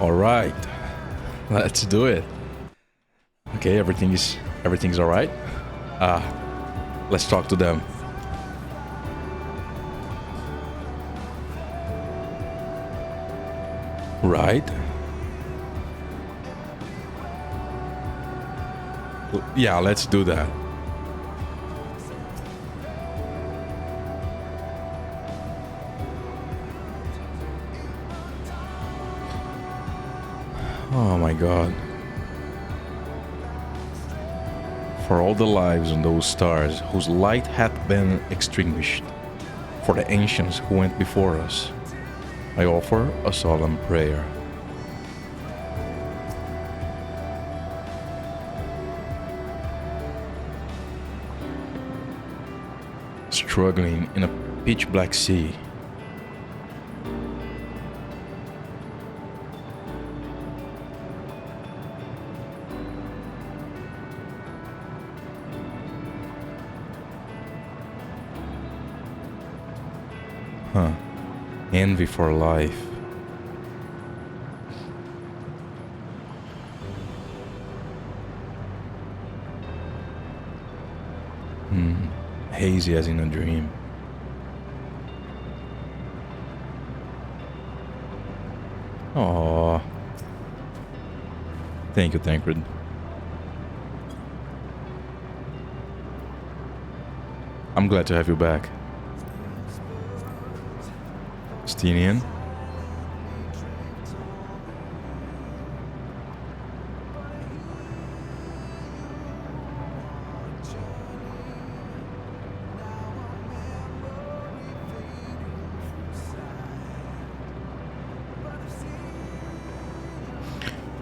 All right, let's do it. Okay, everything's all right. Let's talk to them. Right. Yeah, let's do that. Oh my god. For all the lives on those stars whose light hath been extinguished, for the ancients who went before us, I offer a solemn prayer. Struggling in a pitch black sea, envy for life. Hazy as in a dream. Aww. Thank you, Tancred. I'm glad to have you back. Stenian.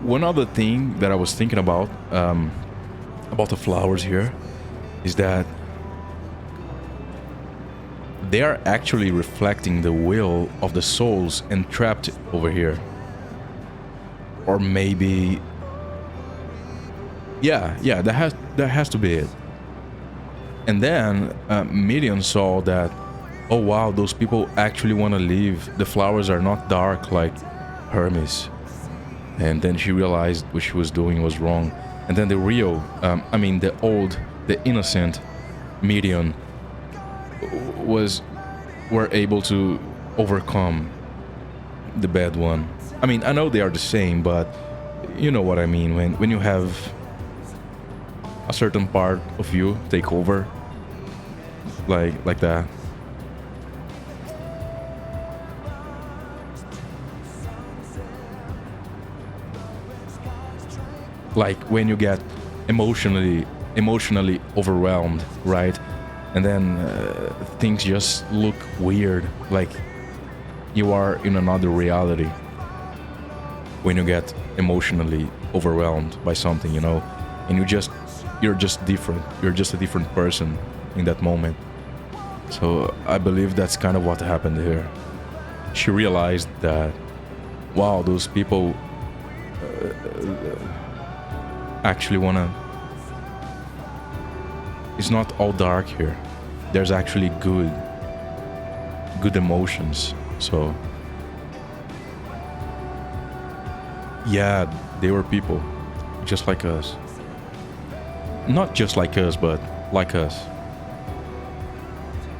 One other thing that I was thinking about the flowers here is that they are actually reflecting the will of the souls entrapped over here. Or maybe... Yeah, that has to be it. And then Midian saw that, oh wow, those people actually want to leave. The flowers are not dark like Hermes. And then she realized what she was doing was wrong. And then the real, the innocent Midian were able to overcome the bad one. I mean, I know they are the same, but you know what I mean. When you have a certain part of you take over, like that. Like when you get emotionally overwhelmed, right? And then things just look weird, like you are in another reality. When you get emotionally overwhelmed by something, you know, and you're just different. You're just a different person in that moment. So I believe that's kind of what happened here. She realized that, wow, those people actually wanna... It's not all dark here. There's actually good emotions. So yeah, they were people just like us. Not just like us, but like us.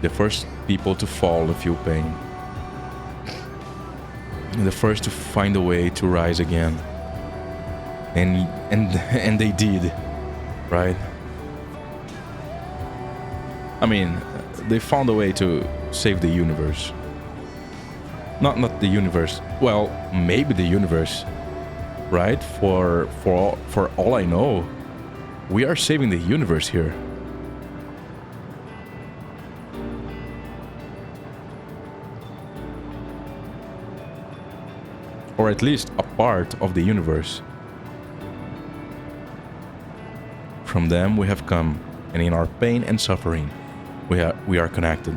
The first people to fall and feel pain. The first to find a way to rise again. And they did, right? I mean, they found a way to save the universe. Not the universe. Well, maybe the universe, right? For all I know, we are saving the universe here. Or at least a part of the universe. From them we have come, and in our pain and suffering, we are connected.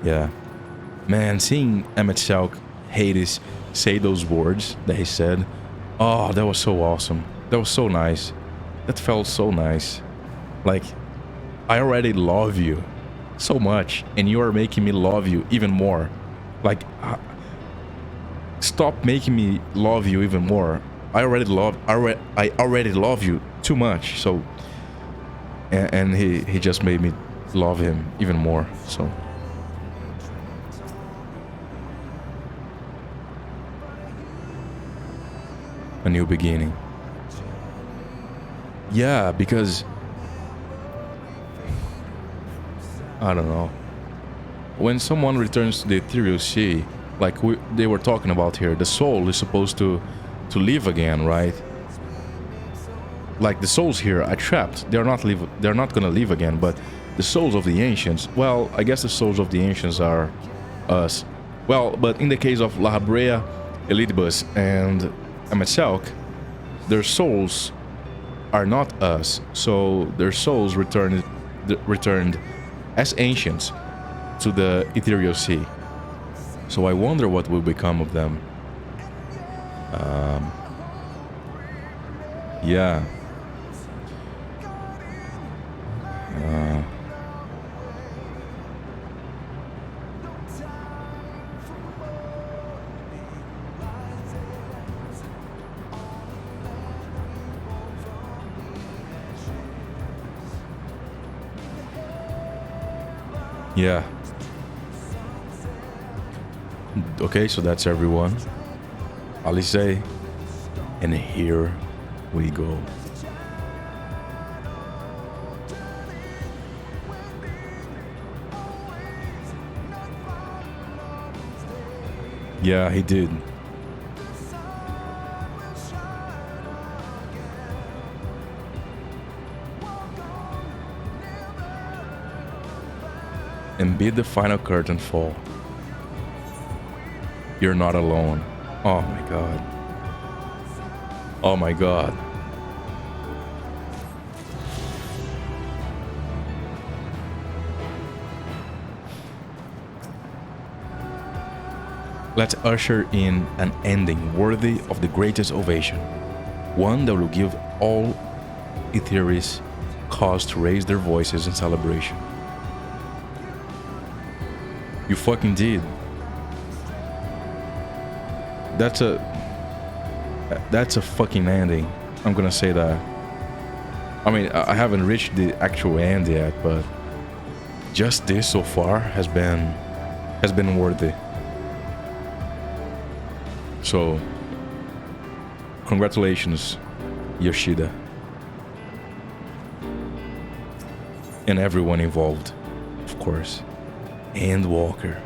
Yeah. Man, seeing MSQ Hades say those words that he said, oh, that was so awesome. That was so nice. That felt so nice. Like, I already love you so much, and you are making me love you even more. Like, stop making me love you even more. I already love you too much. So, and he just made me love him even more. So, a new beginning. Yeah, because I don't know. When someone returns to the ethereal sea, like they were talking about here, the soul is supposed to live again, right? Like the souls here are trapped. They're not gonna live again. But the souls of the ancients, well, I guess the souls of the ancients are us. Well, but in the case of La Habrea, Elidibus, and MSQ, their souls are not us. So their souls returned as ancients to the ethereal sea. So I wonder what will become of them. Yeah. Yeah. Okay, so that's everyone. Alice, and here we go. Yeah, he did. And bid the final curtain fall. You're not alone. Oh my god. Oh my god. Let's usher in an ending worthy of the greatest ovation. One that will give all Ethereals cause to raise their voices in celebration. You fucking did. That's a fucking ending. I'm gonna say that. I mean, I haven't reached the actual end yet, but just this so far has been worthy. So, congratulations, Yoshida, and everyone involved, of course. Endwalker.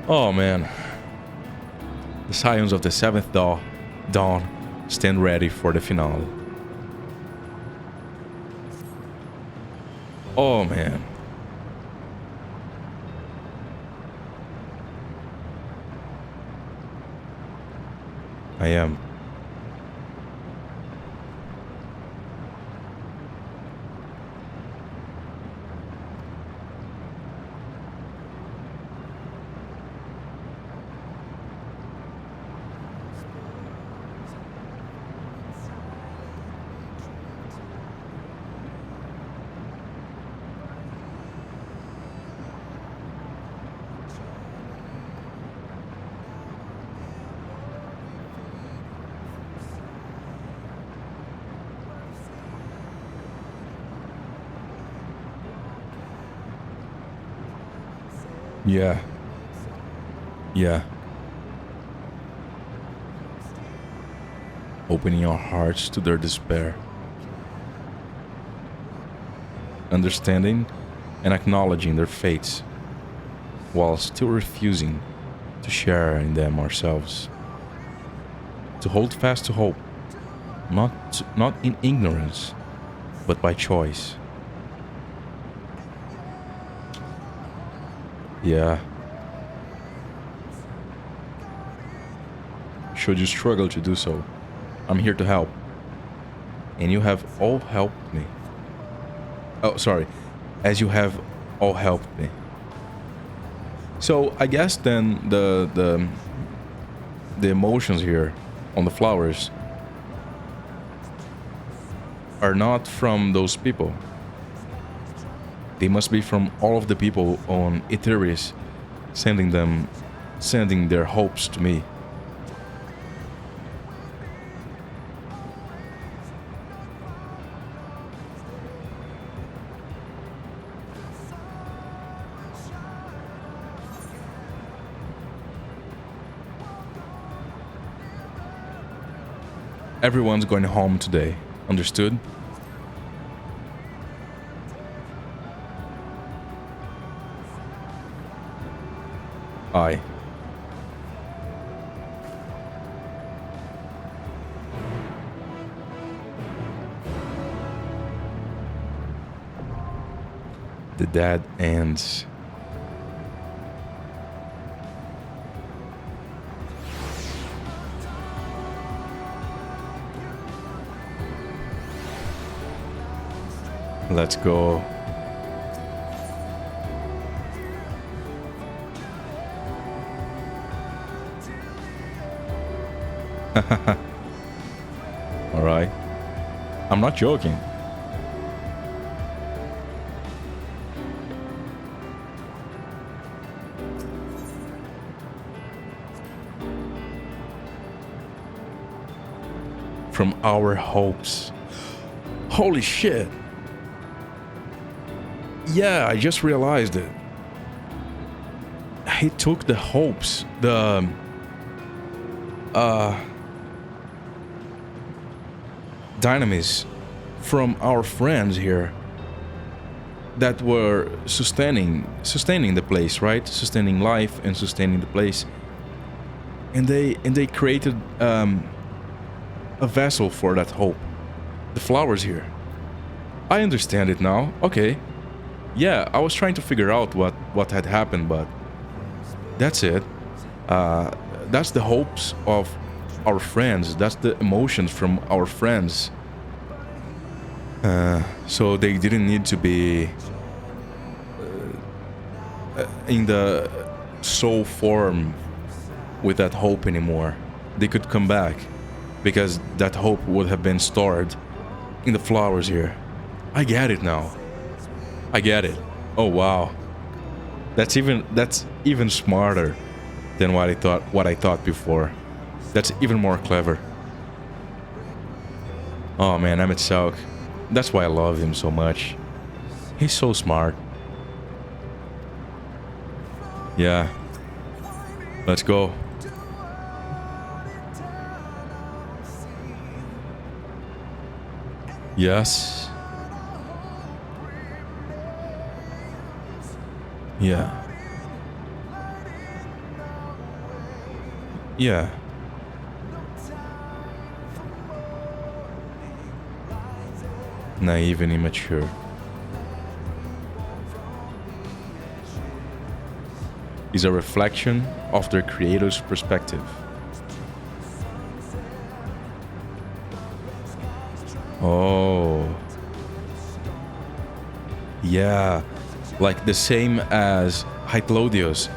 Oh man. The Scions of the Seventh Dawn stand ready for the finale. Oh man. I am. Yeah. Yeah. Opening our hearts to their despair. Understanding and acknowledging their fates, while still refusing to share in them ourselves. To hold fast to hope, not in ignorance, but by choice. Yeah. Should you struggle to do so, I'm here to help. And you have all helped me. Oh, sorry. As you have all helped me. So I guess then the emotions here on the flowers are not from those people. They must be from all of the people on Ethereus sending their hopes to me. Everyone's going home today. Understood? Aye. The dead ends. Let's go. All right. I'm not joking. From our hopes. Holy shit. Yeah, I just realized it. He took the hopes, the dynamis from our friends here that were sustaining the place, right? Sustaining life and sustaining the place. And they created a vessel for that hope. The flowers here. I understand it now. Okay. Yeah, I was trying to figure out what had happened, but that's it. That's the hopes of our friends. That's the emotions from our friends. So they didn't need to be in the soul form with that hope anymore. They could come back because that hope would have been stored in the flowers here. I get it now. I get it. Oh wow. That's even smarter than what I thought before. That's even more clever. Oh man, MSQ. That's why I love him so much. He's so smart. Yeah. Let's go. Yes. Yeah. Yeah. Naive and immature. Is a reflection of their creator's perspective. Oh. Yeah. Like the same as Hytlodius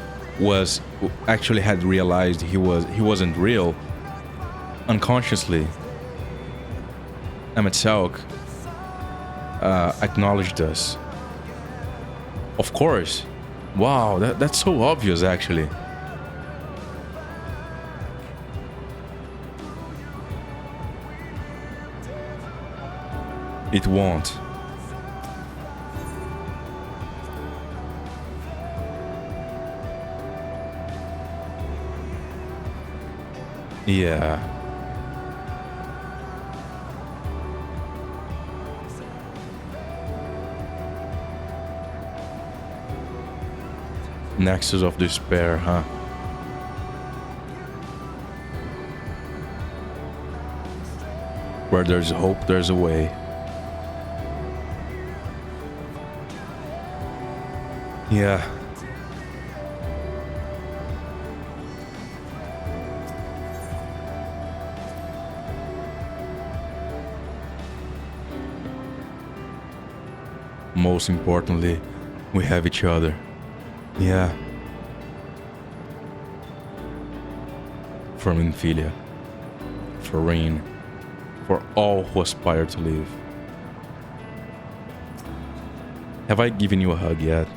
actually had realized he wasn't real unconsciously. MSQ acknowledged us. Of course. Wow, that's so obvious actually. It won't. Yeah. Nexus of despair, huh? Where there's hope, there's a way. Yeah. Most importantly, we have each other. Yeah. From Infilia. For Rain. For all who aspire to live. Have I given you a hug yet?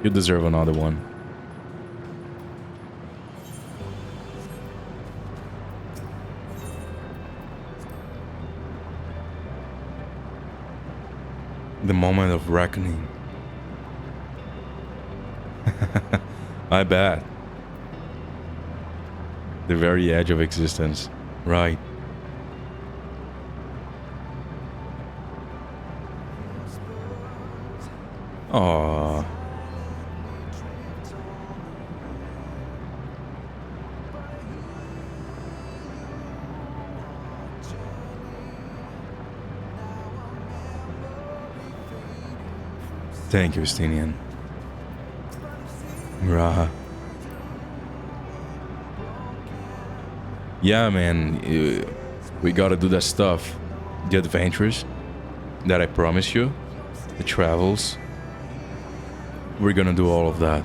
You deserve another one. The moment of reckoning. I bet. The very edge of existence. Right. Aww. Thank you, Stinian. Raha. Yeah, man. We gotta do that stuff. The adventures that I promised you. The travels. We're gonna do all of that.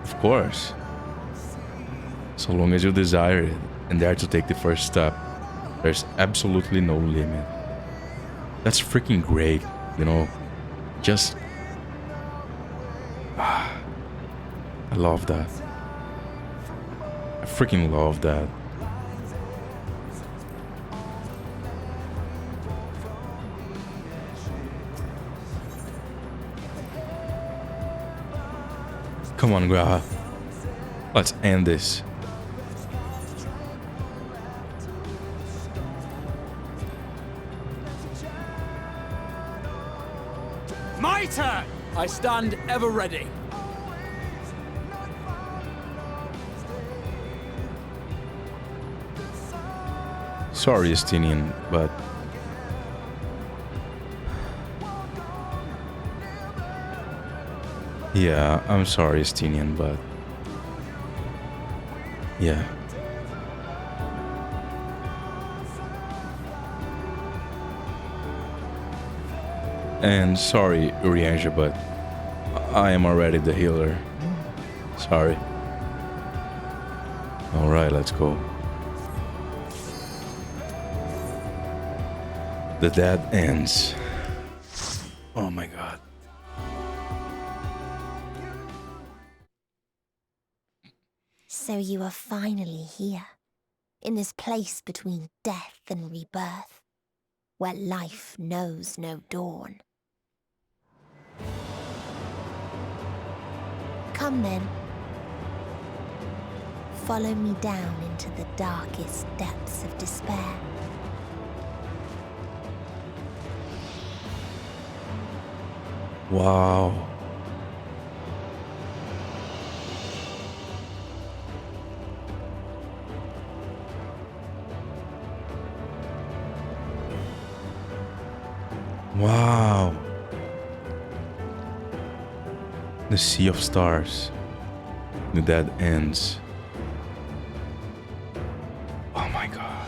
Of course. So long as you desire it and dare to take the first step, there's absolutely no limit. That's freaking great, you know. Just... I love that. I freaking love that. Come on, Graha. Let's end this. My turn! I stand ever ready. Sorry, Estinian, but... Yeah, I'm sorry, Estinian, but... Yeah. And sorry, Urianger, but I am already the healer. Sorry. Alright, let's go. The dead ends. Oh my god. So you are finally here, in this place between death and rebirth, where life knows no dawn. Come then. Follow me down into the darkest depths of despair. Wow. Wow. The Sea of Stars. The Dead Ends. Oh my god.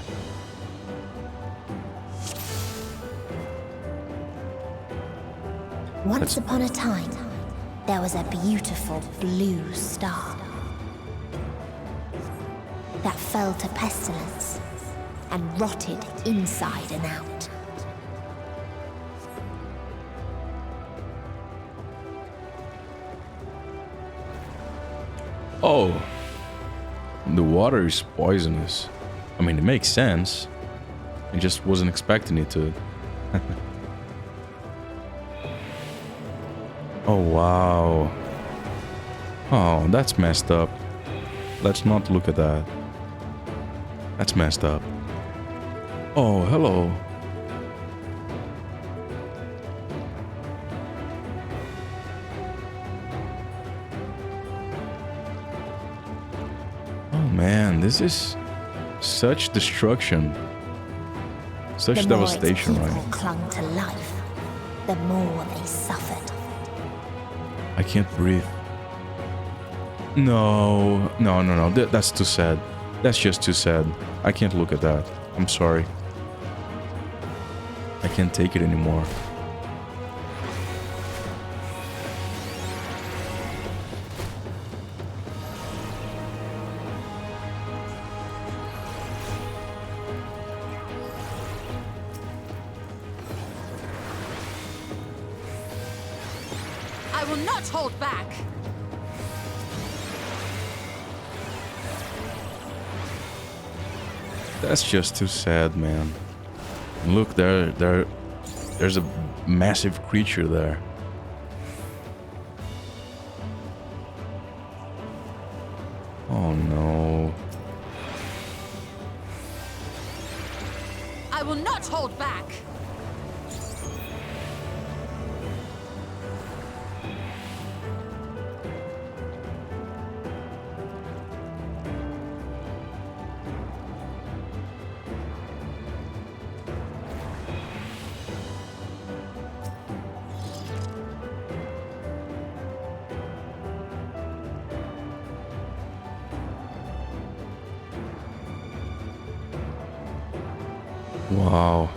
Once upon a time, there was a beautiful blue star that fell to pestilence and rotted inside and out. Oh. The water is poisonous. I mean, it makes sense. I just wasn't expecting it to. Oh, wow. Oh, that's messed up. Let's not look at that. That's messed up. Oh, hello. Oh, man, this is such destruction. Such devastation, The more its right? people clung to life, the more they suffered. I can't breathe. No. That's too sad. That's just too sad. I can't look at that. I'm sorry. I can't take it anymore. will not hold back! That's just too sad, man. Look, there's a massive creature there. Oh no. I will not hold back! Wow.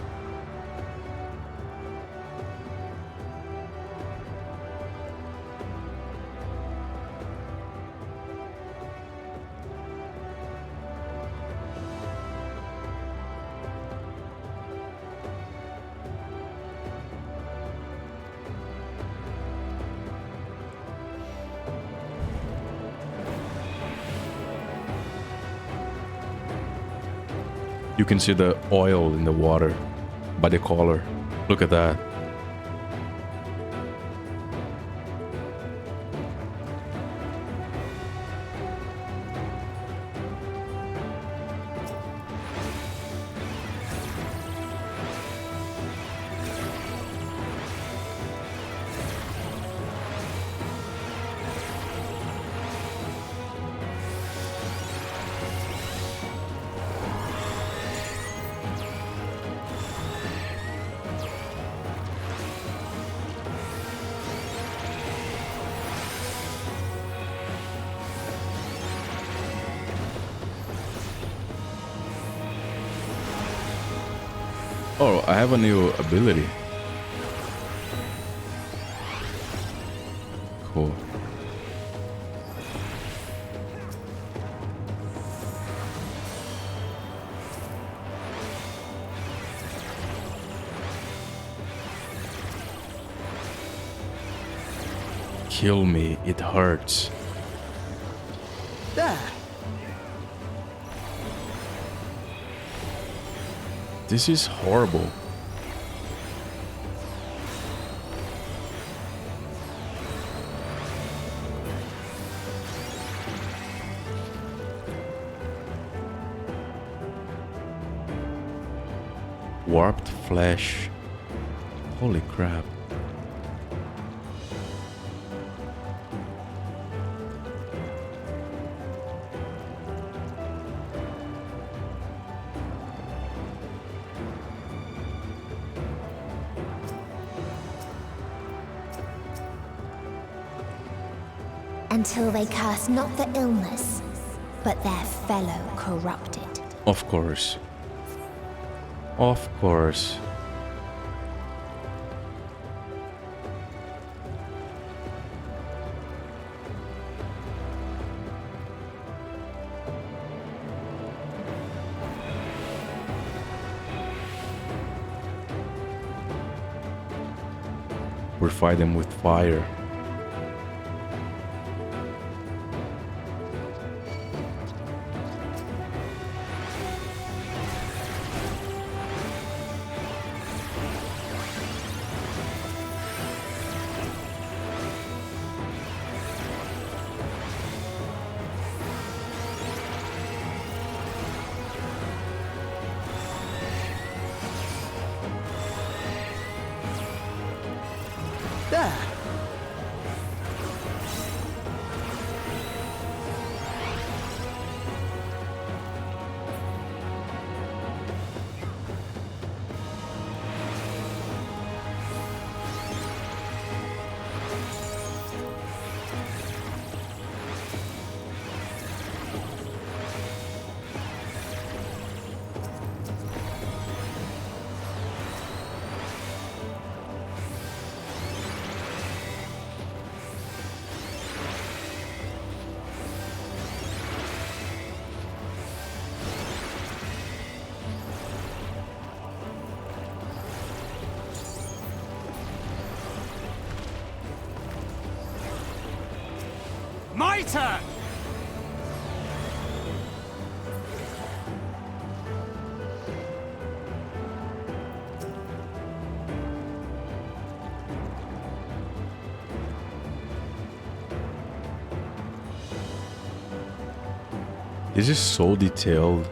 You can see the oil in the water by the color. Look at that. Oh, I have a new ability. Cool. Kill me, it hurts. There. This is horrible. Warped flesh. Holy crap. Until they curse not the illness, but their fellow corrupted. Of course. Of course. We're fighting with fire. There. turn! This is so detailed.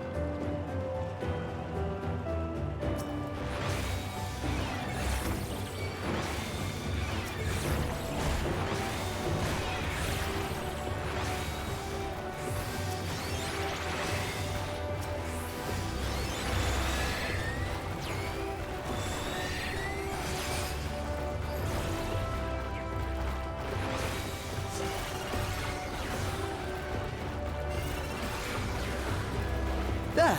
There!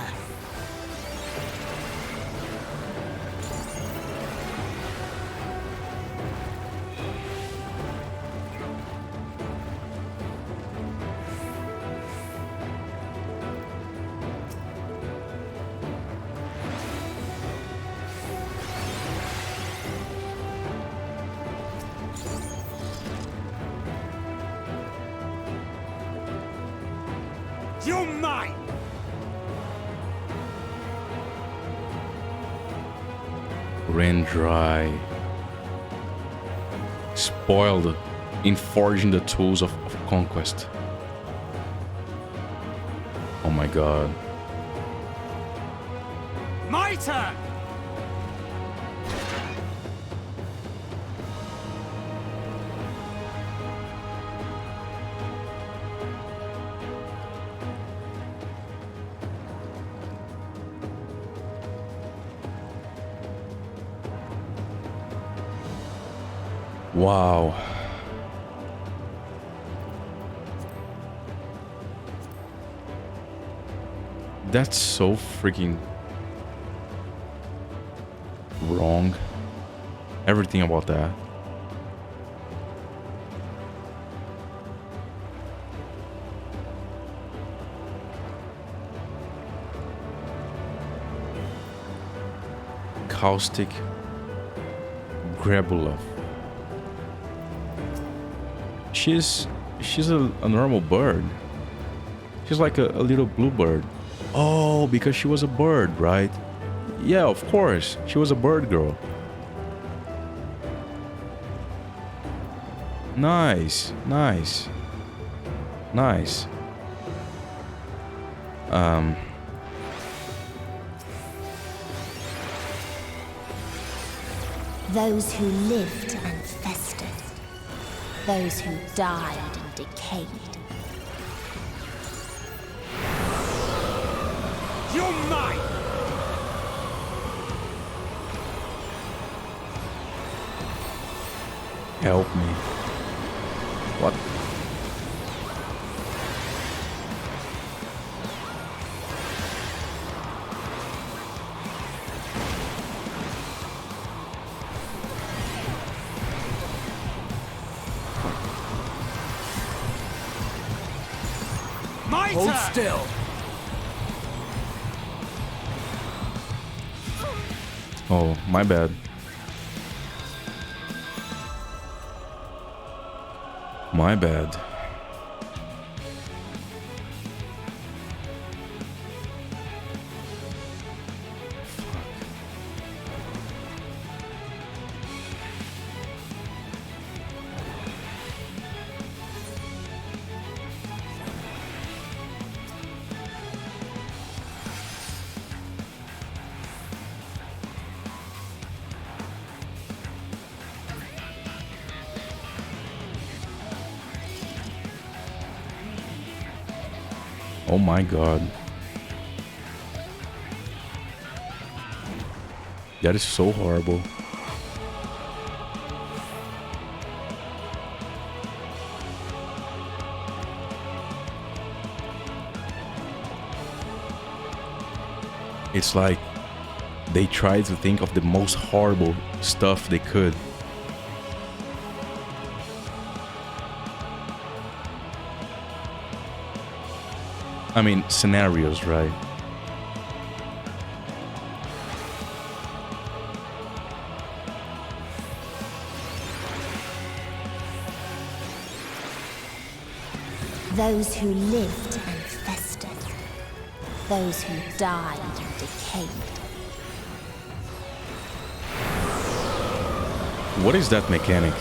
You're mine! Ran dry. Spoiled in forging the tools of conquest. Oh my god. My turn! Wow. That's so freaking wrong. Everything about that. Caustic Grabulov. She's a normal bird. She's like a little bluebird. Oh, because she was a bird, right? Yeah, of course. She was a bird girl. Nice, nice, nice. Those who lived and festered. Those who died and decayed. You're mine! Help me. What? My Hold turn! still. Oh, my bad. My bad. Oh my god. That is so horrible. It's like they tried to think of the most horrible stuff they could. I mean, scenarios, right? Those who lived and festered. Those who died and decayed. What is that mechanic?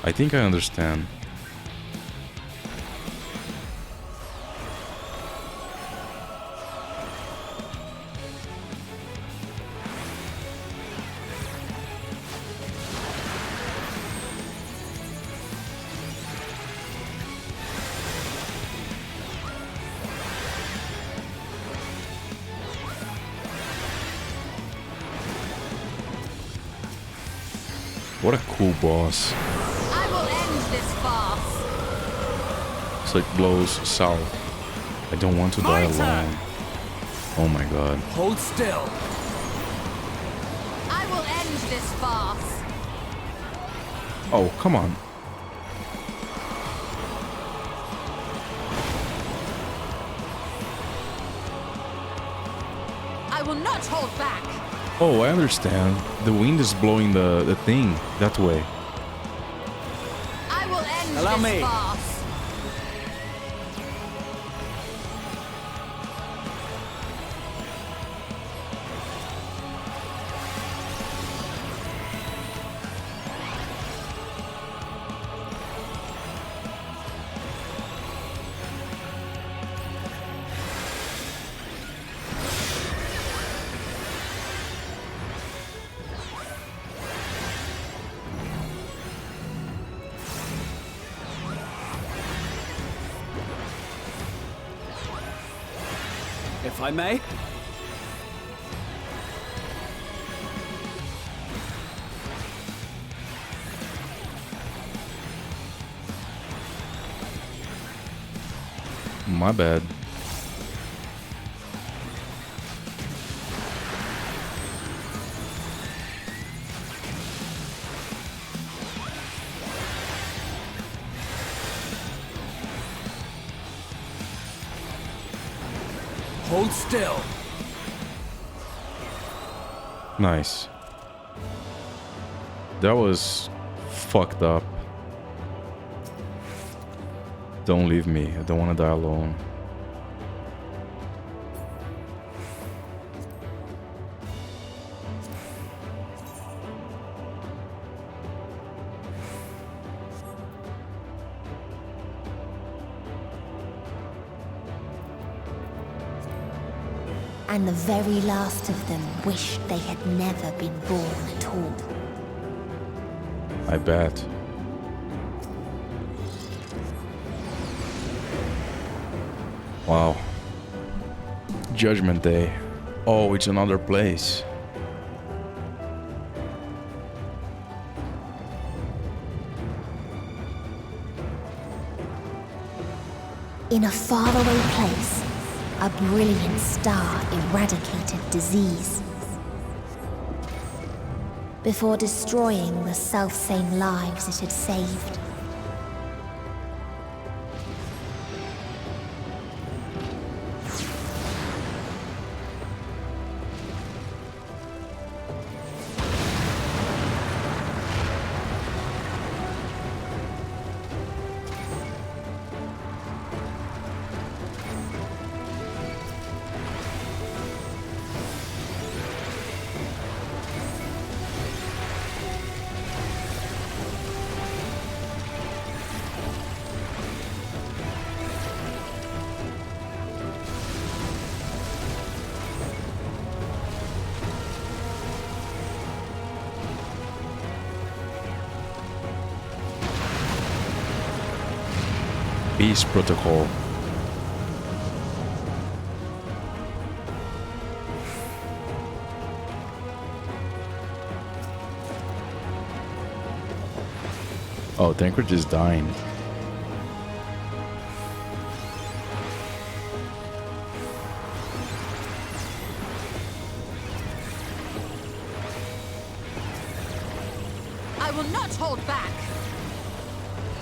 I think I understand. What a cool boss. I will end this farce. So it blows south. I don't want to die My turn. alone. Oh my god. Hold still. I will end this farce. Oh, come on. I will not hold back. Oh, I understand. The wind is blowing the thing that way. I will end Allow this me. farce. If I may. My bad. Hold still. Nice. That was fucked up. Don't leave me. I don't want to die alone. And the very last of them wished they had never been born at all. I bet. Wow. Judgment Day. Oh, it's another place. In a faraway place, a brilliant star eradicated disease. Before destroying the self-same lives it had saved. Peace Protocol. Oh, Tancred is dying. will not hold back.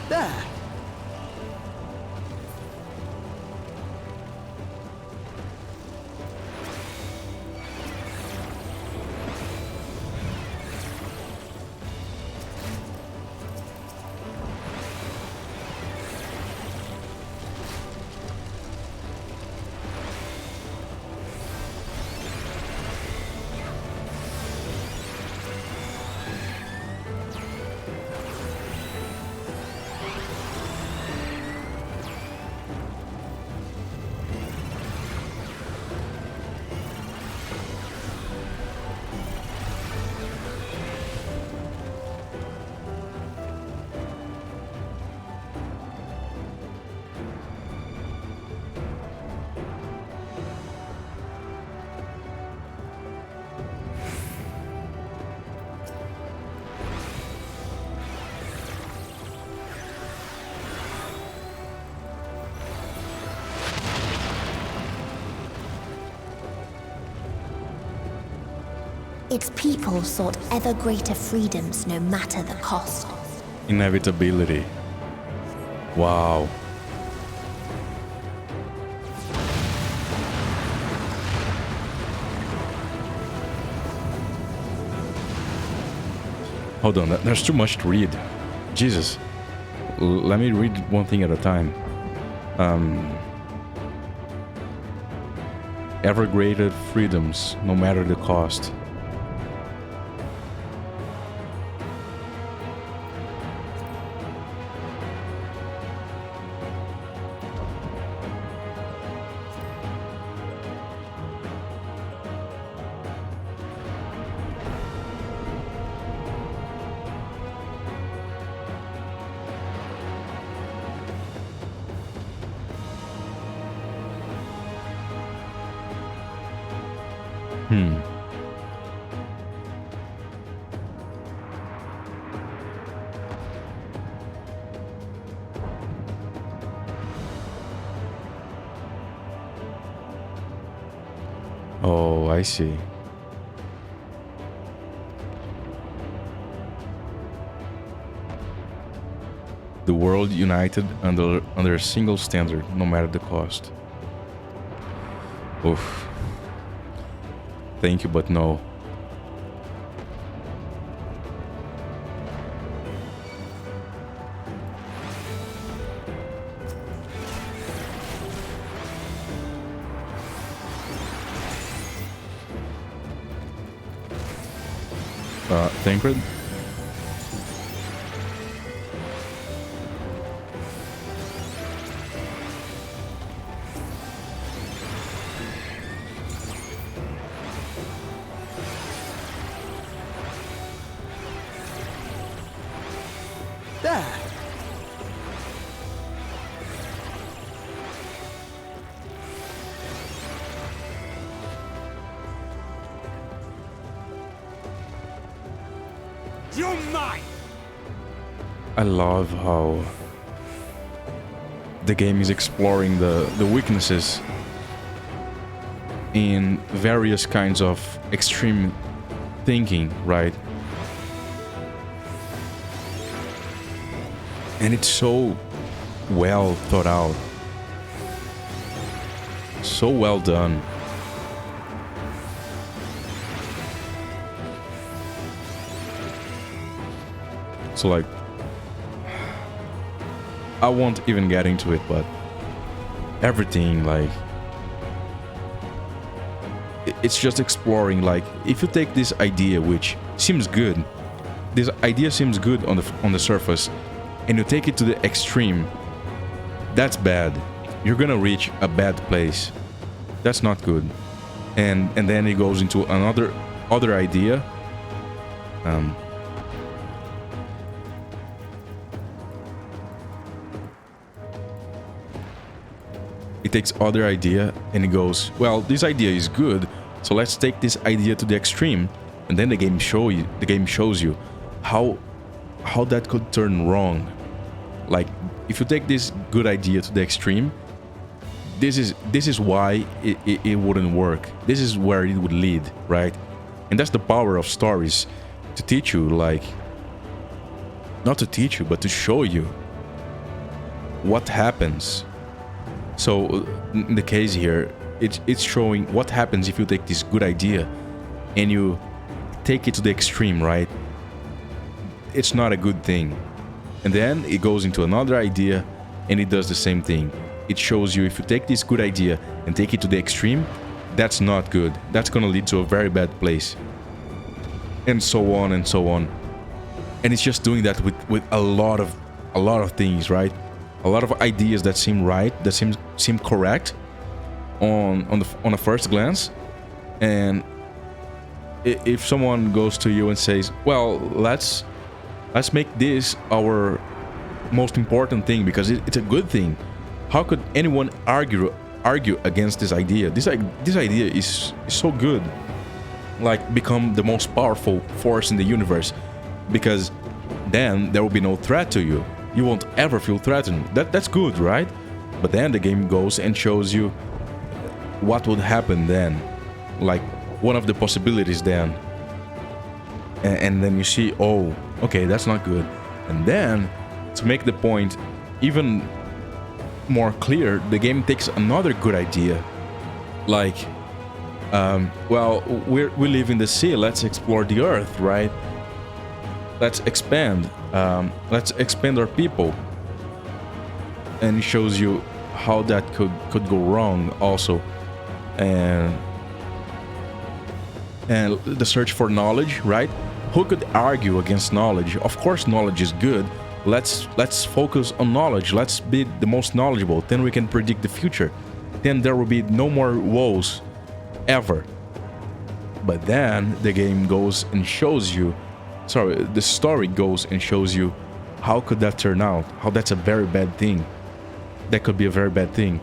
There. Its people sought ever greater freedoms no matter the cost. Inevitability. Wow. Hold on, there's too much to read. Jesus. Let me read one thing at a time. Ever greater freedoms, no matter the cost. Oh, I see. The world united under a single standard, no matter the cost. Oof. Thank you, but no. Tancred? There. You're mine. I love how the game is exploring the weaknesses in various kinds of extreme thinking, right? And it's so well thought out. So well done. So like, I won't even get into it, but everything, like, it's just exploring. Like, if you take this idea, which seems good, this idea seems good on the surface, and you take it to the extreme, that's bad. You're gonna reach a bad place. That's not good. And then it goes into other idea. It takes other idea and it goes, well, this idea is good, so let's take this idea to the extreme, and then the game shows you how that could turn wrong. Like, if you take this good idea to the extreme, this is why it wouldn't work. This is where it would lead, right? And that's the power of stories, to teach you, like, not to teach you, but to show you what happens. So in the case here, it's showing what happens if you take this good idea and you take it to the extreme, right? It's not a good thing. And then it goes into another idea and it does the same thing. It shows you if you take this good idea and take it to the extreme, that's not good. That's gonna lead to a very bad place. And so on and so on. And it's just doing that with a lot of things, right? A lot of ideas that seem right, that seem correct on a first glance. And if someone goes to you and says, well, let's make this our most important thing because it's a good thing. How could anyone argue against this idea? This idea is so good. Like, become the most powerful force in the universe, because then there will be no threat to you. You won't ever feel threatened. That's good, right? But then the game goes and shows you what would happen then, like one of the possibilities then. And then you see, oh, okay, that's not good. And then, to make the point even more clear, the game takes another good idea. Like, well, we live in the sea, let's explore the earth, right? Let's expand our people. And it shows you how that could go wrong also. And the search for knowledge, right? Who could argue against knowledge? Of course knowledge is good. Let's focus on knowledge. Let's be the most knowledgeable. Then we can predict the future. Then there will be no more woes ever. But then the game goes and shows you, the story goes and shows you how could that turn out? How that's a very bad thing. That could be a very bad thing.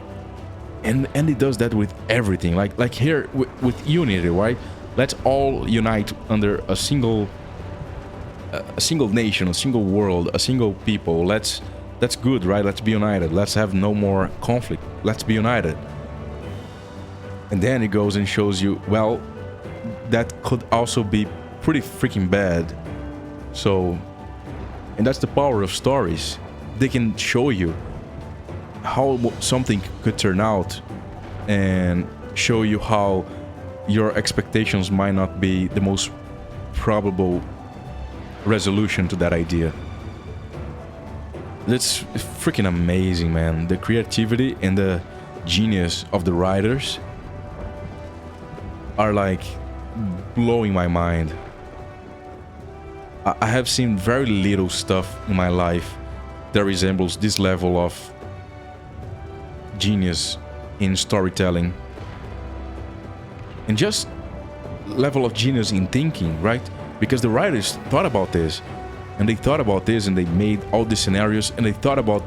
And it does that with everything. Like here with Unity, right? Let's all unite under a single nation, a single world, a single people. That's good, right? Let's be united. Let's have no more conflict. Let's be united. And then it goes and shows you, well, that could also be pretty freaking bad. So, and that's the power of stories. They can show you how something could turn out and show you how your expectations might not be the most probable resolution to that idea. That's freaking amazing, man. The creativity and the genius of the writers are like blowing my mind. I have seen very little stuff in my life that resembles this level of genius in storytelling. And just level of genius in thinking, right? Because the writers thought about this, and they made all these scenarios, and they thought about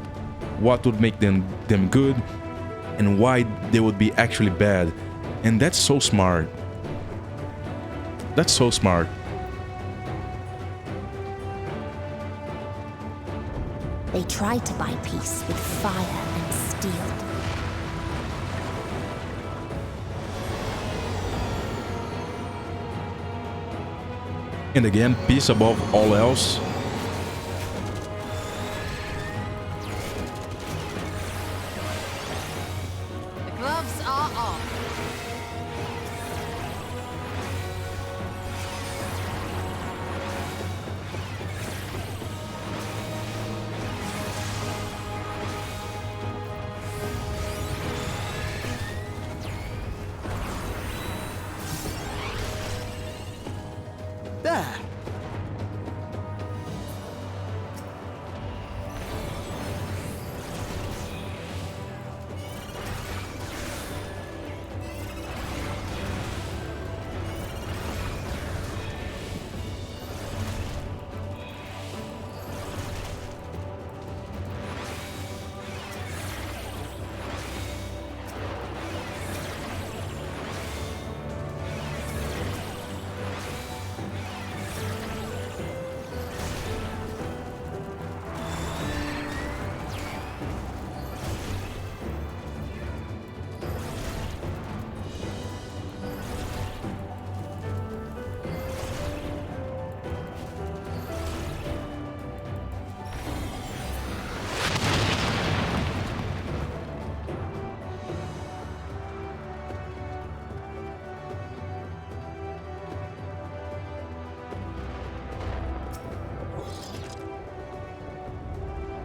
what would make them good and why they would be actually bad. And that's so smart. That's so smart. They tried to buy peace with fire and steel. And again, peace above all else. The gloves are off. There.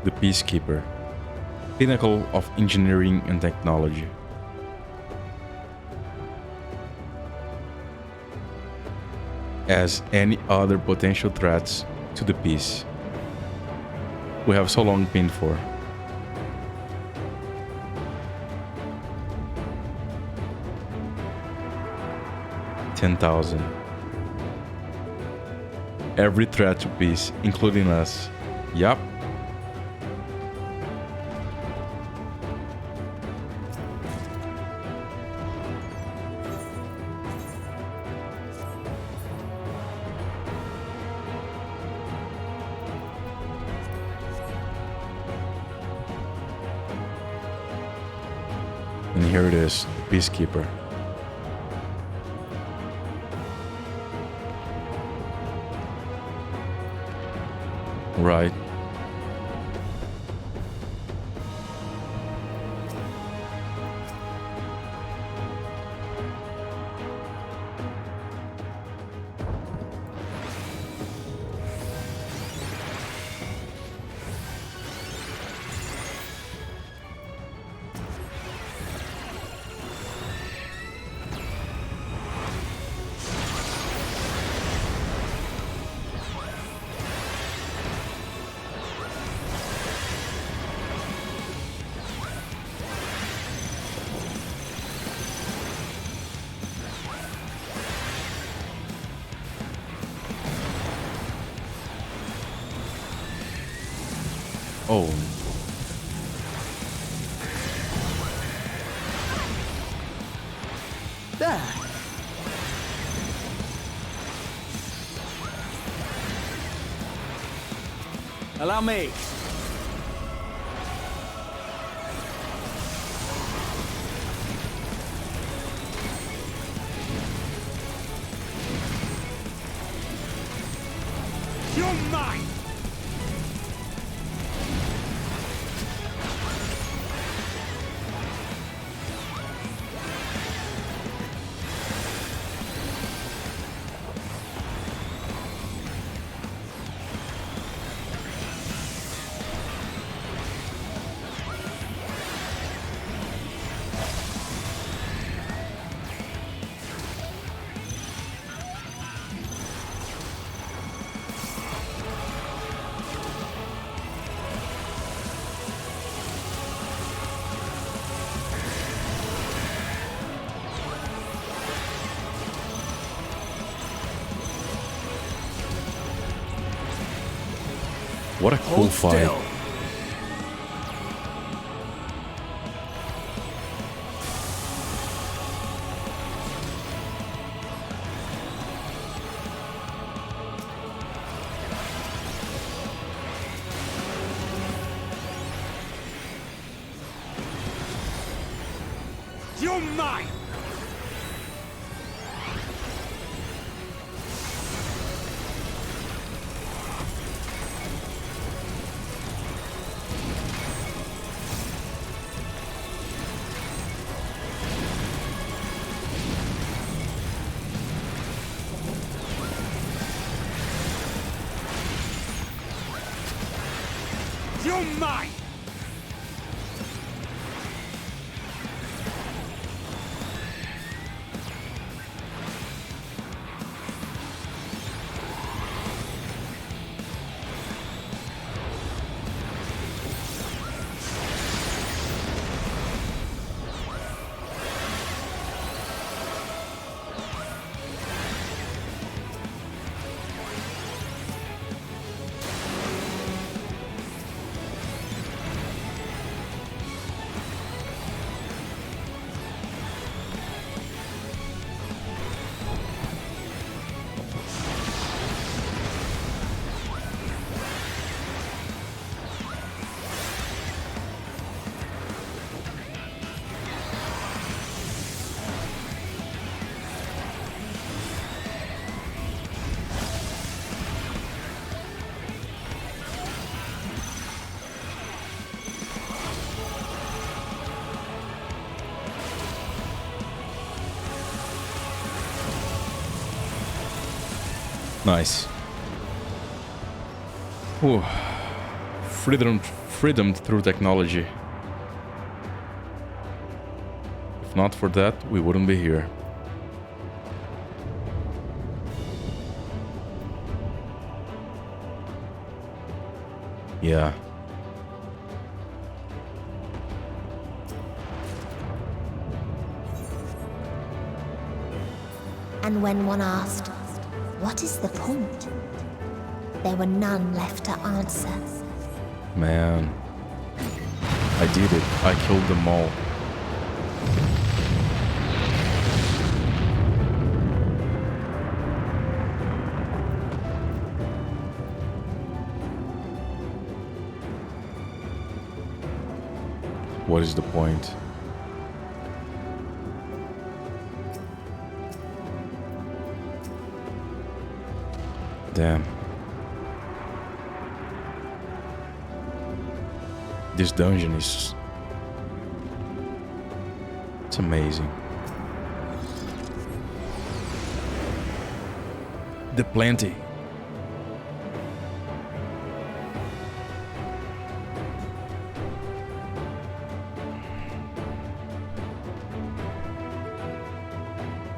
the Peacekeeper, pinnacle of engineering and technology. As any other potential threats to the peace we have so long been for. $10,000. Every threat to peace, including us. Yup. And here it is, the Peacekeeper. Right. Oh. There. Allow me. You're mine. What a cool Hold fight. still. You're mine. You're mine! Nice. Whew. freedom through technology. If not for that, we wouldn't be here. Yeah. And when one asked, what is the point? There were none left to answer. Man. I did it. I killed them all. What is the point? Damn. This dungeon is... It's amazing. The plenty.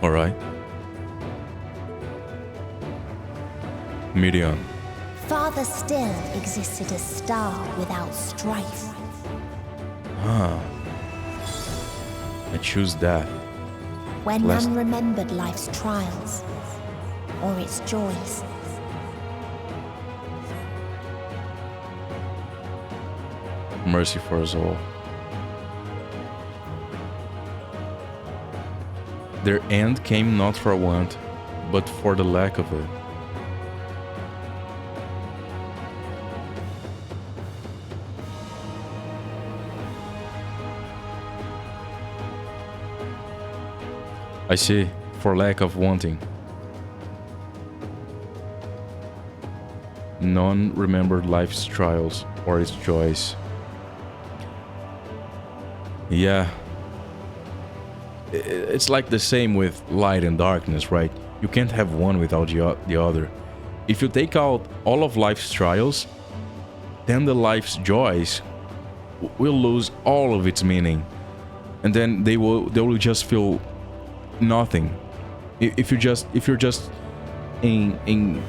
All right. Midian. Farther still existed a star without strife. I choose that. Where Last- none remembered life's trials or its joys. Mercy for us all. Their end came not for want, but for the lack of it. I see, for lack of wanting. None remembered life's trials or its joys. Yeah. It's like the same with light and darkness, right? You can't have one without the other. If you take out all of life's trials, then the life's joys will lose all of its meaning. And then they will just feel nothing. If you're just in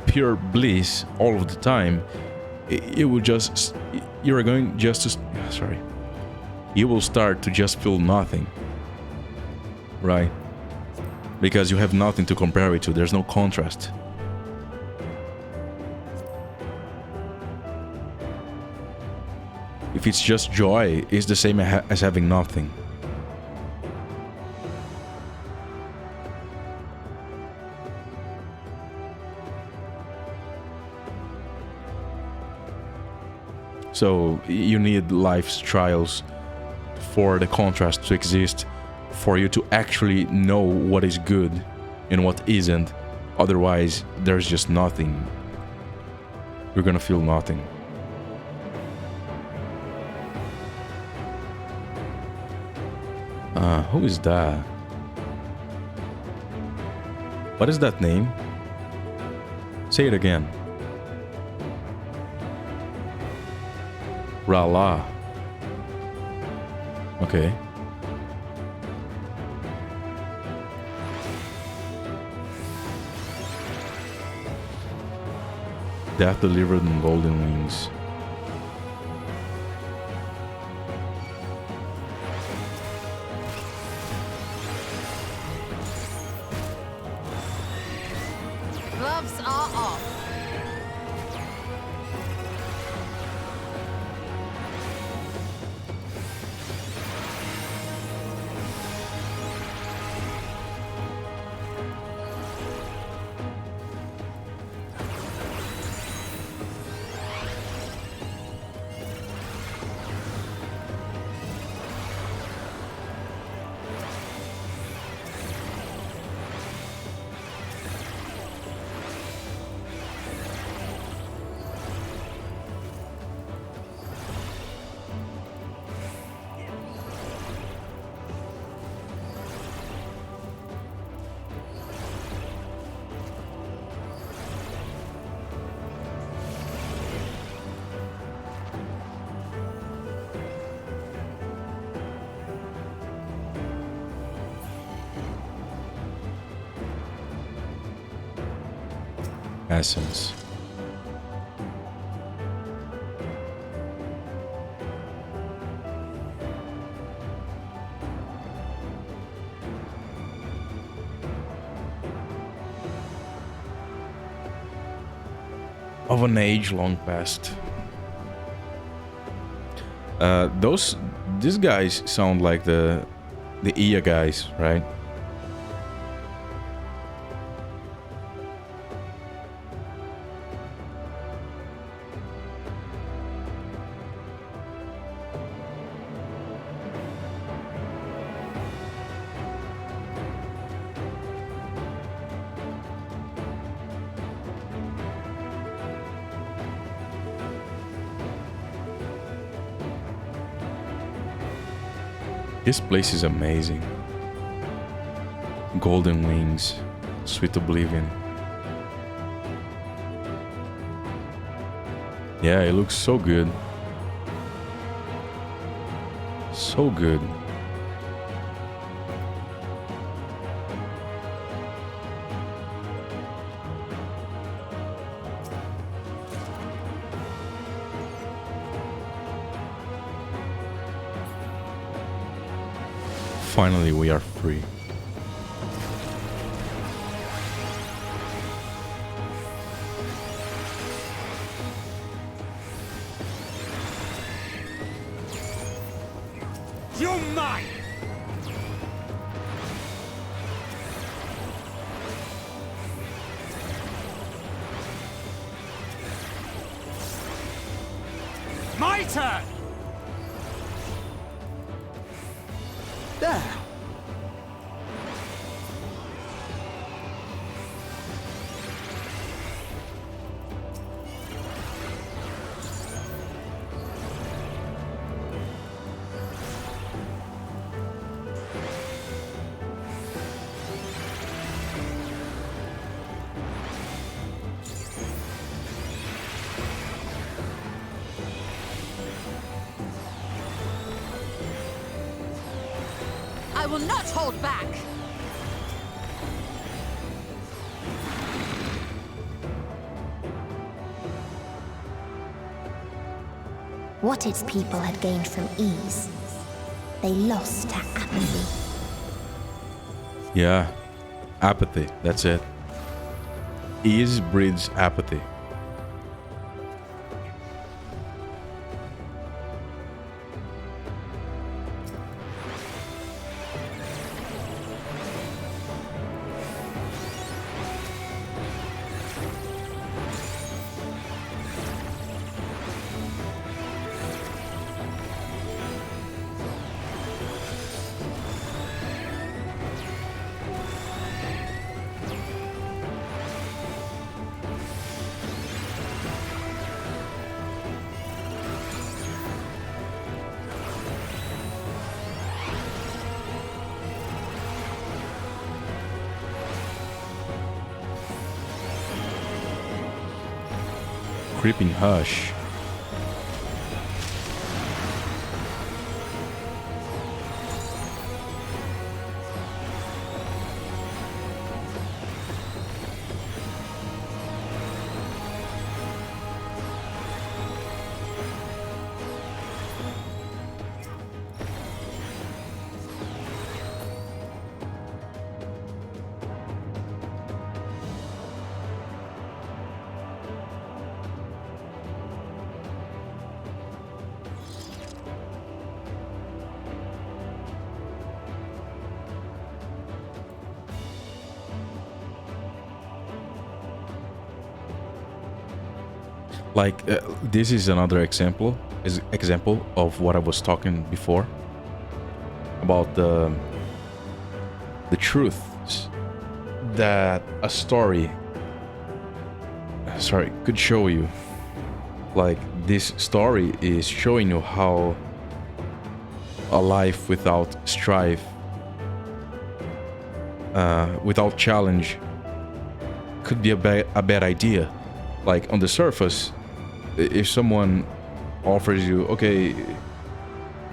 pure bliss all of the time, you will start to just feel nothing, right? Because you have nothing to compare it to. There's no contrast. If it's just joy, it's the same as having nothing. So you need life's trials for the contrast to exist, for you to actually know what is good and what isn't. Otherwise, there's just nothing. You're gonna feel nothing. Who is that? What is that name? Say it again. Rala. Okay. Death delivered in golden wings. Gloves are off. essence. Of an age long past. These guys sound like the Ia guys, right? This place is amazing. Golden Wings, Sweet Oblivion. Yeah, it looks so good. So good. Finally, we are free. You're mine! My turn! There! I will not hold back. What its people had gained from ease, they lost to apathy. Yeah, apathy, that's it. Ease breeds apathy. Creeping hush. Like this is another example of what I was talking before about the truths that a story could show you. Like this story is showing you how a life without strife, without challenge, could be a bad idea. Like on the surface, if someone offers you, okay,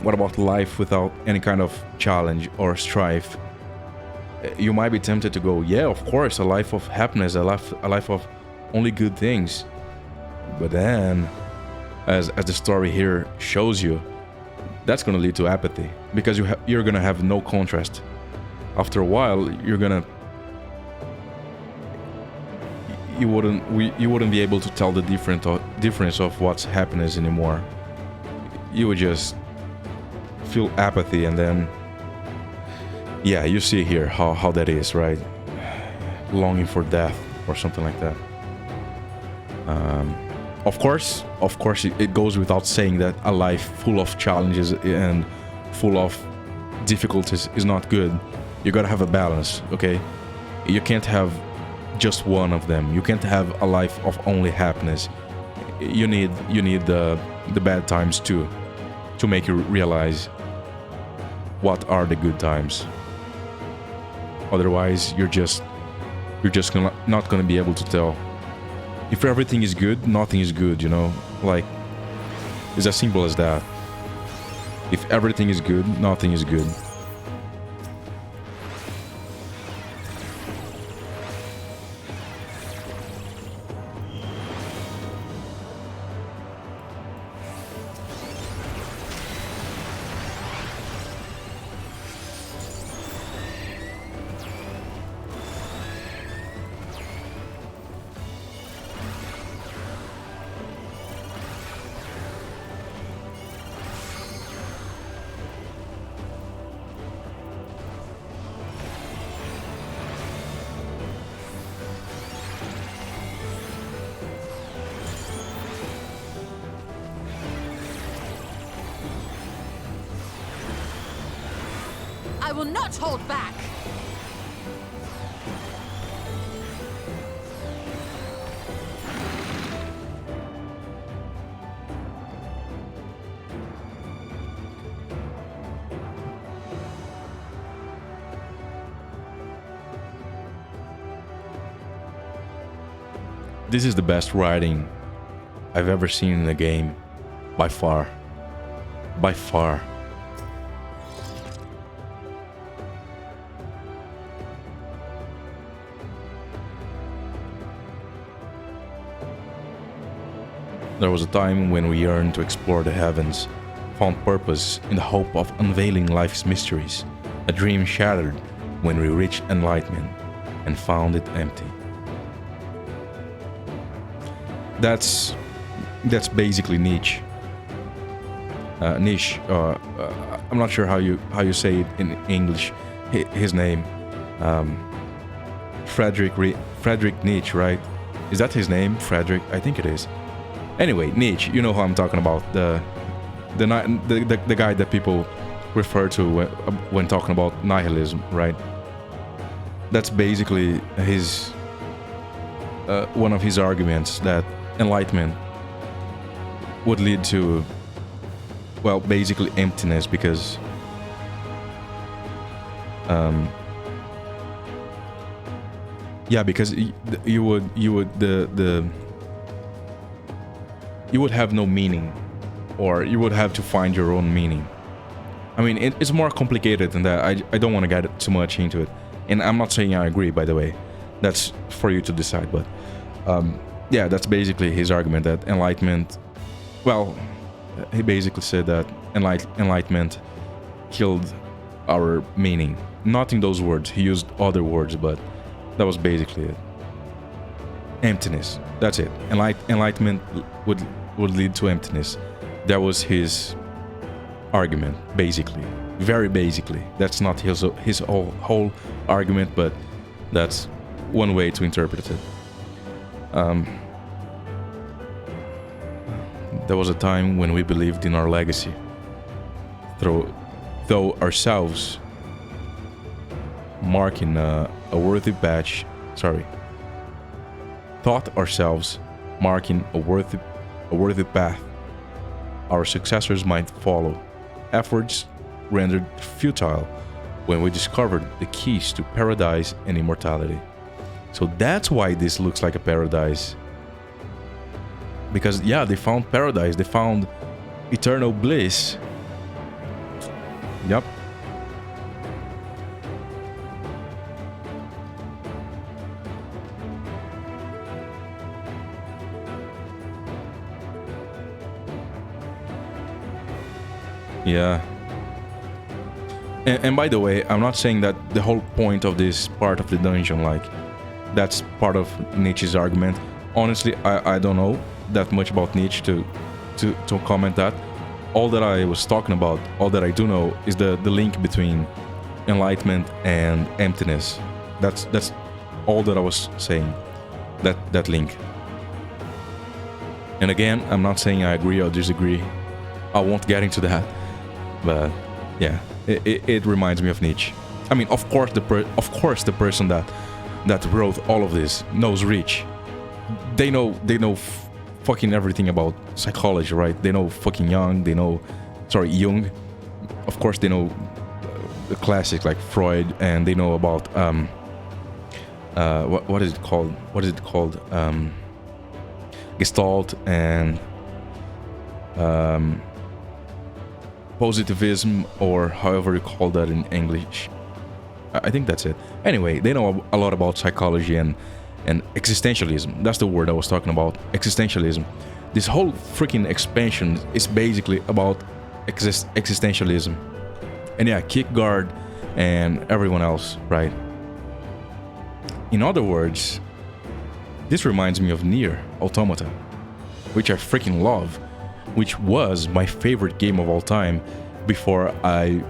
what about life without any kind of challenge or strife? You might be tempted to go, yeah, of course, a life of happiness, a life of only good things. But then, as the story here shows you, that's going to lead to apathy, because you're going to have no contrast. After a while, you wouldn't be able to tell the difference of what's happiness anymore. You would just feel apathy, and then yeah, you see here how that is, right? Longing for death or something like that. Of course, it goes without saying that a life full of challenges and full of difficulties is not good. You gotta have a balance, okay? You can't have just one of them. You can't have a life of only happiness. You need the bad times too, to make you realize what are the good times. Otherwise, you're just not gonna be able to tell. If everything is good, nothing is good, you know? Like, it's as simple as that. If everything is good, nothing is good. I will not hold back. This is the best writing I've ever seen in a game, by far. By far. There was a time when we yearned to explore the heavens, found purpose in the hope of unveiling life's mysteries, a dream shattered when we reached enlightenment and found it empty. That's basically Nietzsche. Nietzsche. I'm not sure how you say it in English. His name, Friedrich Nietzsche, right? Is that his name, Friedrich? I think it is. Anyway, Nietzsche. You know who I'm talking about. The guy that people refer to when talking about nihilism, right? That's basically his one of his arguments, that enlightenment would lead to, well, basically emptiness, because because you would have no meaning, or you would have to find your own meaning. I mean, it's more complicated than that. I don't want to get too much into it, and I'm not saying I agree, by the way. That's for you to decide, but that's basically his argument, that enlightenment, well, he basically said that enlightenment killed our meaning. Not in those words, he used other words, but that was basically it. Emptiness, that's it. Enlightenment would lead to emptiness. That was his argument, basically. Very basically. That's not his whole argument, but that's one way to interpret it. There was a time when we believed in our legacy, though ourselves marking a worthy patch. Thought ourselves marking a worthy path our successors might follow. Efforts rendered futile when we discovered the keys to paradise and immortality. So that's why this looks like a paradise. Because, they found paradise, they found eternal bliss. Yep. Yeah. And by the way, I'm not saying that the whole point of this part of the dungeon, like, that's part of Nietzsche's argument. Honestly, I don't know that much about Nietzsche to comment that. All that I was talking about, all that I do know, is the link between enlightenment and emptiness. That's all that I was saying. That link. And again, I'm not saying I agree or disagree. I won't get into that. But yeah, it reminds me of Nietzsche. I mean, of course, the person that wrote all of this knows Reach. They know fucking everything about psychology, right? They know fucking Jung. Jung. Of course, they know the classics like Freud, and they know about what is it called? Gestalt and positivism, or however you call that in English. I think that's it. Anyway, they know a lot about psychology and existentialism. That's the word I was talking about. Existentialism. This whole freaking expansion is basically about existentialism. And yeah, Kierkegaard and everyone else, right? In other words, this reminds me of Nier Automata, which I freaking love, which was my favorite game of all time before I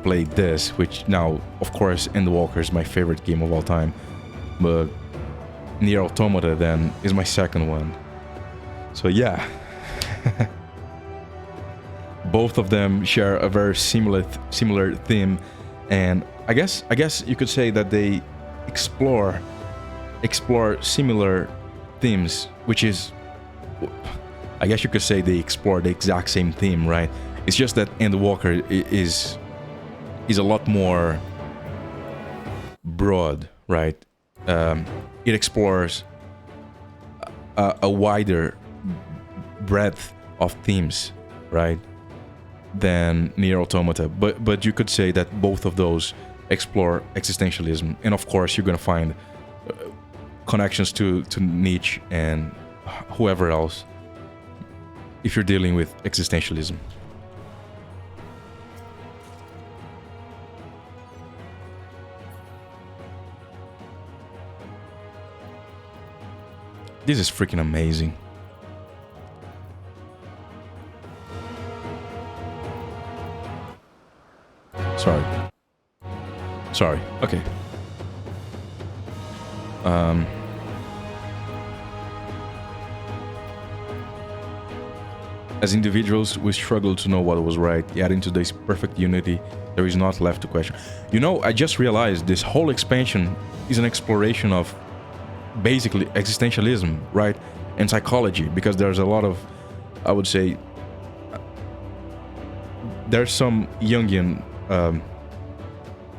played this, which now, of course, Endwalker is my favorite game of all time. But Nier Automata then is my second one. So yeah. Both of them share a very similar theme, and I guess you could say that they explore similar themes, which is, I guess you could say they explore the exact same theme, right? It's just that Endwalker is a lot more broad, right? It explores a wider breadth of themes, right, than Nier Automata. But you could say that both of those explore existentialism, and of course you're gonna find connections to Nietzsche and whoever else if you're dealing with existentialism. This is freaking amazing. Sorry. Okay. As individuals, we struggle to know what was right, yet into this perfect unity, there is not left to question. You know, I just realized this whole expansion is an exploration of basically existentialism, right? And psychology, because there's a lot of, I would say, there's some Jungian,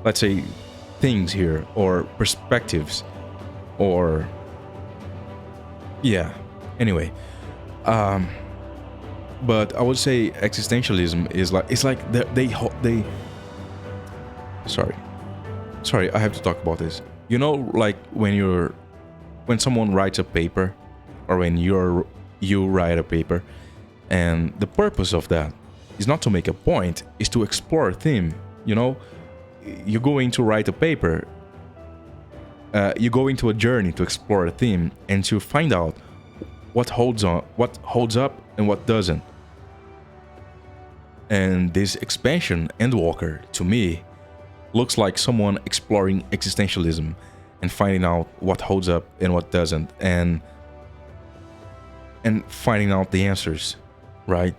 let's say, things here, or perspectives, or yeah, anyway. But I would say existentialism is like, it's like they sorry, I have to talk about this. You know, like when someone writes a paper, or when you write a paper, and the purpose of that is not to make a point, is to explore a theme. You know, you're going to write a paper, you go into a journey to explore a theme and to find out what holds up and what doesn't. And this expansion, Endwalker, to me, looks like someone exploring existentialism and finding out what holds up and what doesn't, and finding out the answers, right?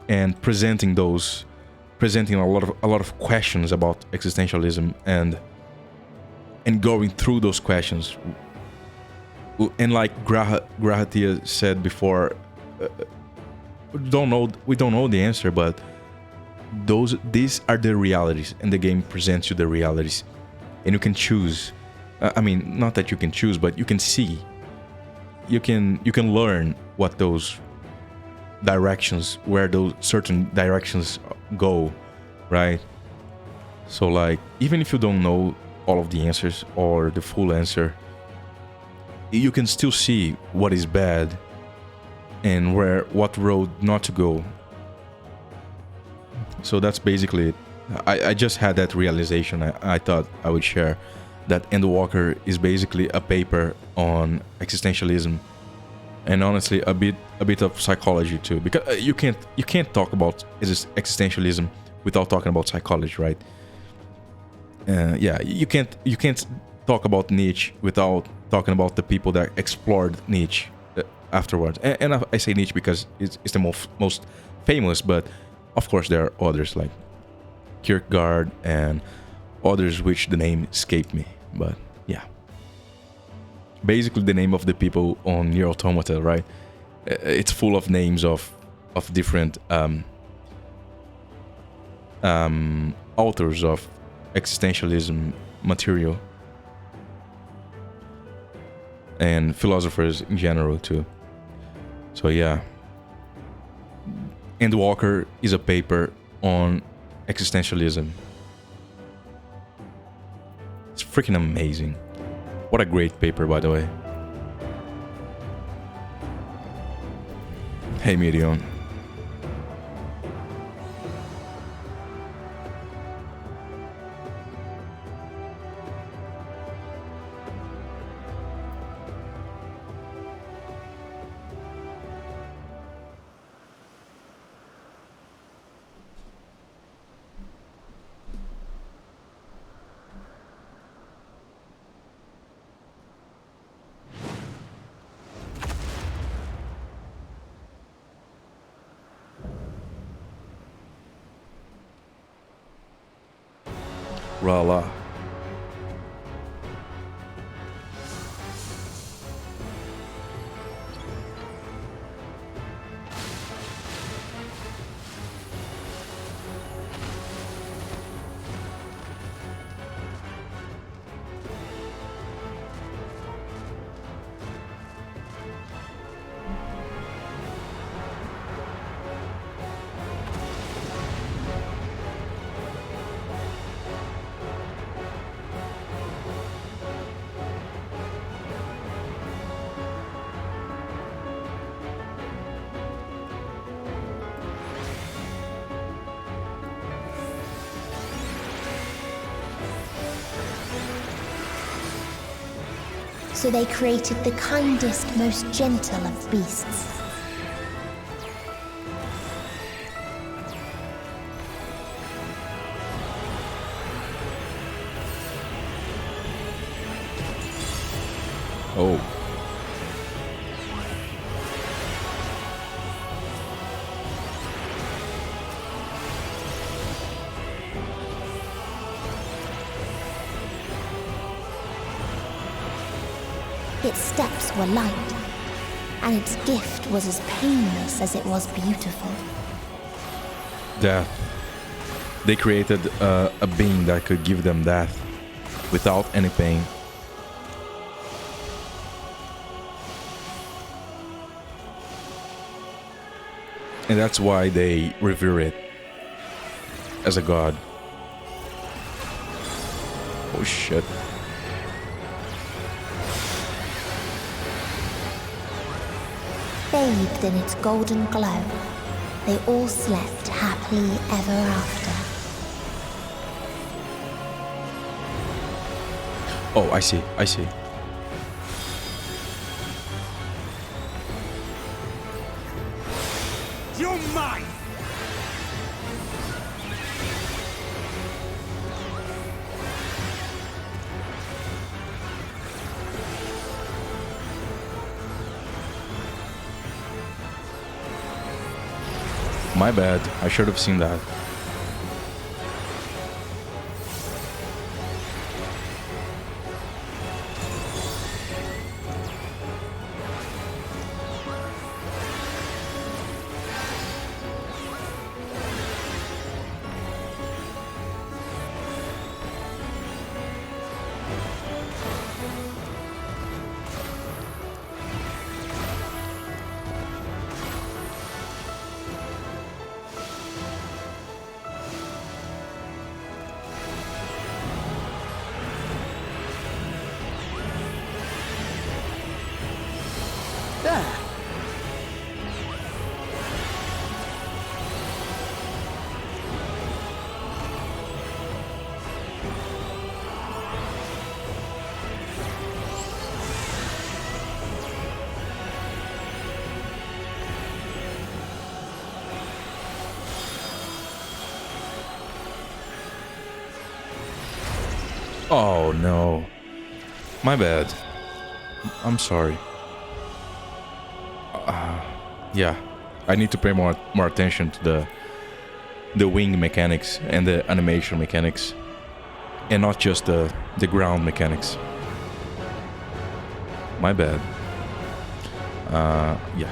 And presenting a lot of questions about existentialism, and going through those questions. And like Grahatia said before, we don't know the answer, but these are the realities, and the game presents you the realities, and you can choose. I mean, not that you can choose, but you can see. You can learn what those directions, where those certain directions go, right? So like, even if you don't know all of the answers or the full answer, you can still see what is bad and what road not to go. so that's basically it. I just had that realization. I thought I would share that Endwalker is basically a paper on existentialism, and honestly a bit of psychology too, because you can't talk about existentialism without talking about psychology, right? Yeah, you can't talk about Nietzsche without talking about the people that explored Nietzsche afterwards. And I say Nietzsche because it's the most famous, but of course there are others like Kierkegaard and others which the name escaped me. But yeah, basically the name of the people on Nier Automata, right? It's full of names of different authors of existentialism material and philosophers in general too. So yeah, Endwalker is a paper on existentialism. It's freaking amazing. What a great paper, by the way. Hey, Miriam. Rala. So they created the kindest, most gentle of beasts. Oh. Its steps were light, and its gift was as painless as it was beautiful. Death. They created a being that could give them death without any pain. And that's why they revere it as a god. Oh shit. Bathed in its golden glow, they all slept happily ever after. Oh, I see, I see. You're mine! My bad, I should have seen that. There! Oh no. My bad. I'm sorry. Yeah. I need to pay more attention to the wing mechanics and the animation mechanics. And not just the ground mechanics. My bad. Yeah.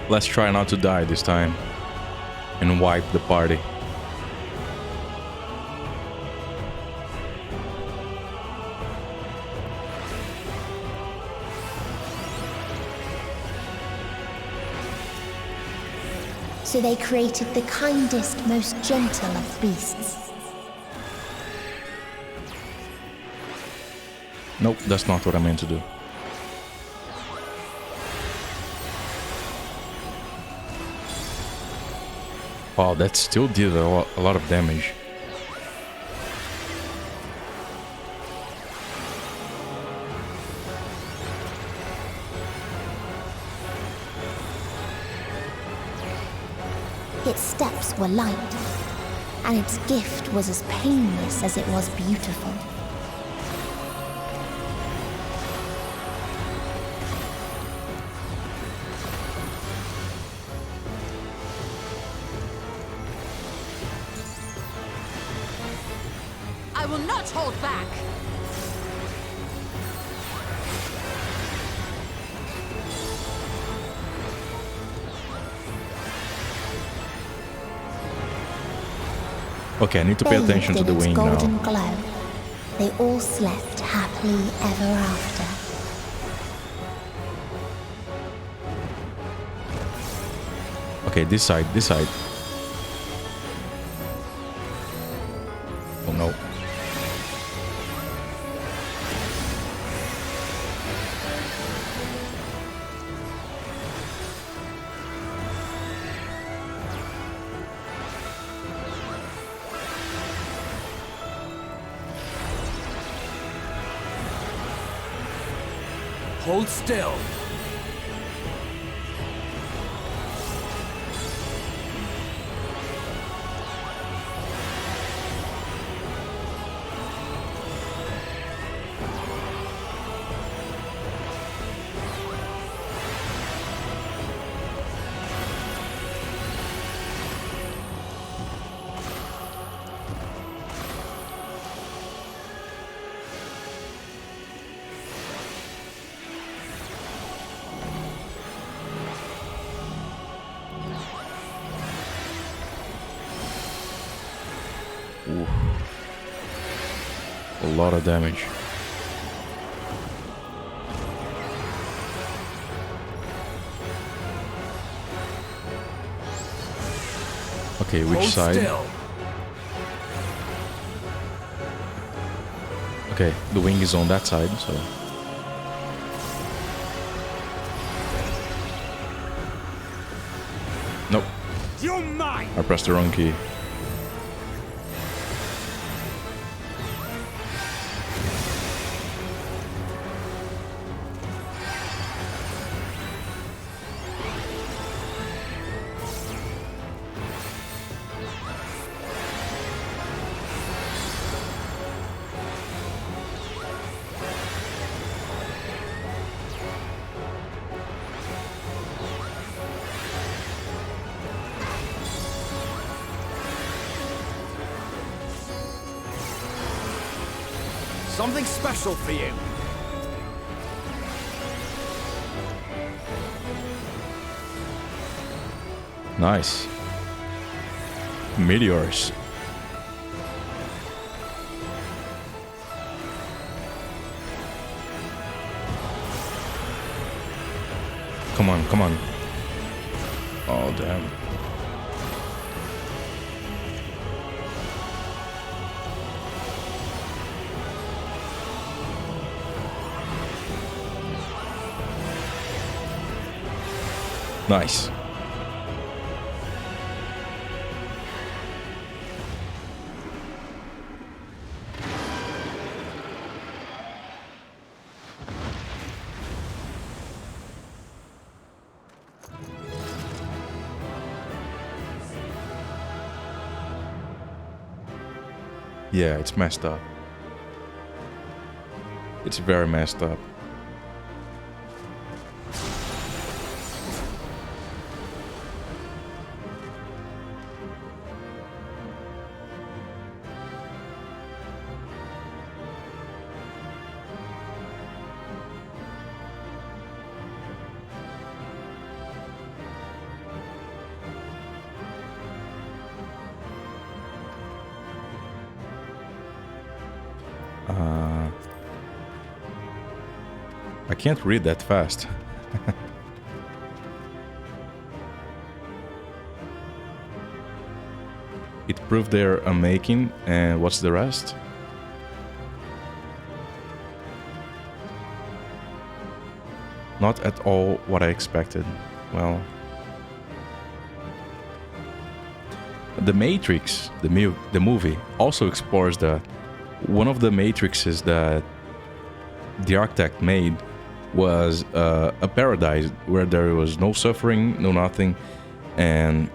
Let's try not to die this time and wipe the party. So they created the kindest, most gentle of beasts. Nope, that's not what I meant to do. Wow, that still did a lot of damage. Its steps were light, and its gift was as painless as it was beautiful. I will not hold back! Okay, I need to pay attention to the Bathed in wing its golden now. glow, they all slept happily ever after. Okay, this side, this side. Oh no. Hold still. Ooh. A lot of damage. Okay, which Hold side? still. Okay, the wing is on that side, so... Nope, You're mine. I pressed the wrong key. Something special for you. Nice. Meteors. Come on, come on. Oh, damn. Nice. Yeah, it's messed up. It's very messed up. I can't read that fast. It proved their unmaking, and what's the rest? Not at all what I expected. Well, The Matrix, the movie, also explores that. One of the matrices that the architect made was a paradise where there was no suffering, no nothing, and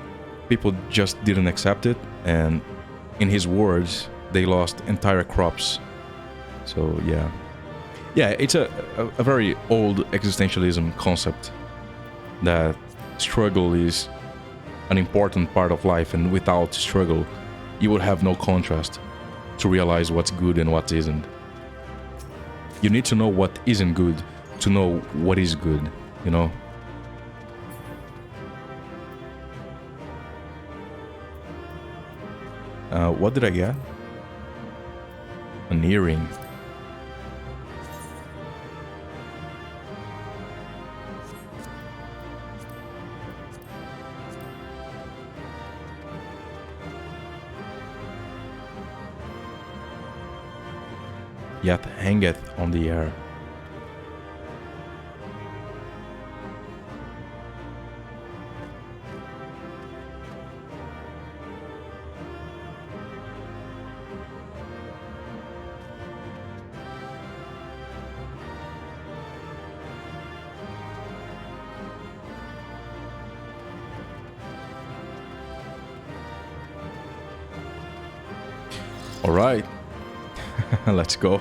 people just didn't accept it. And in his words, they lost entire crops. So yeah, it's a very old existentialism concept that struggle is an important part of life, and without struggle, you would have no contrast to realize what's good and what isn't. You need to know what isn't good to know what is good, you know? What did I get? An earring. Yet hangeth on the air. All right, let's go.